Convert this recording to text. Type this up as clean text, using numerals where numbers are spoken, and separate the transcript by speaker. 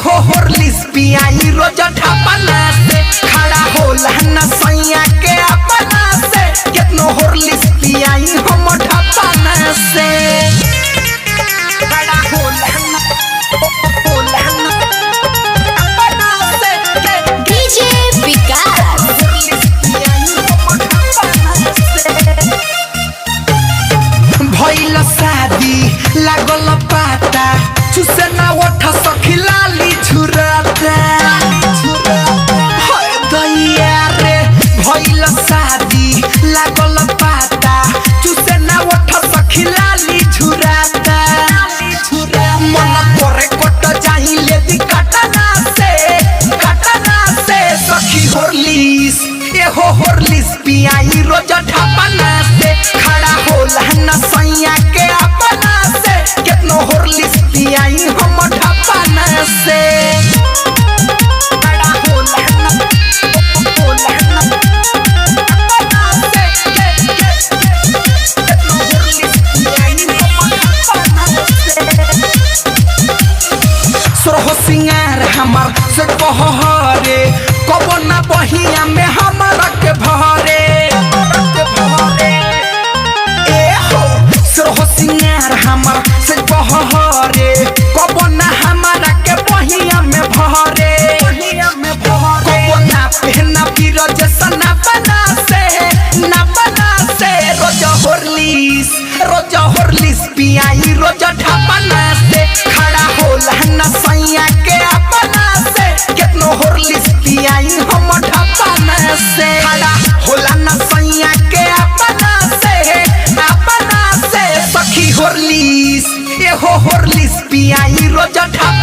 Speaker 1: हो होरलिस पियाई रोज ढापना से खड़ा होला न सैया के अपना से कितनो होरलिस पियाई हम ढापना से खड़ा होला न अपना से
Speaker 2: डीजे विकास
Speaker 1: होरलिस पियाई हम ढापना से भइल शादी लागल पाता चुसे ना उठ सखिलाली छुराता हाय दैया रे भइल शादी लागल पाता चुसे ना उठ सखिलाली छुराता मन करे कट जाहिले दी कटना से सखी होरलिस एहो होरलिस पियाई रोज ढापना से खड़ा होला न सैया के अपना से कितनो होरलिस पियाई हम ढापना से खड़ा होला न अपना से कितनो होरलिस पियाई हम ढापना से सोरहो सिंगार हमार से कहरे कबो ना बहिया में हमारा के भरे ए हो सोरहो सिंगार हमार से कहरे कबो ना हमारा के बहिया में भरे कबो ना पहना फिरोज सना बना से रोज होरलिस पियाई रोज ढापना से खड़ा होला न सैया के अपना से कितनो होरलिस पियाई हम ढापना से खड़ा होला न सैया के अपना से सखी होरलिस एहो होरलिस पियाई रोज ढापना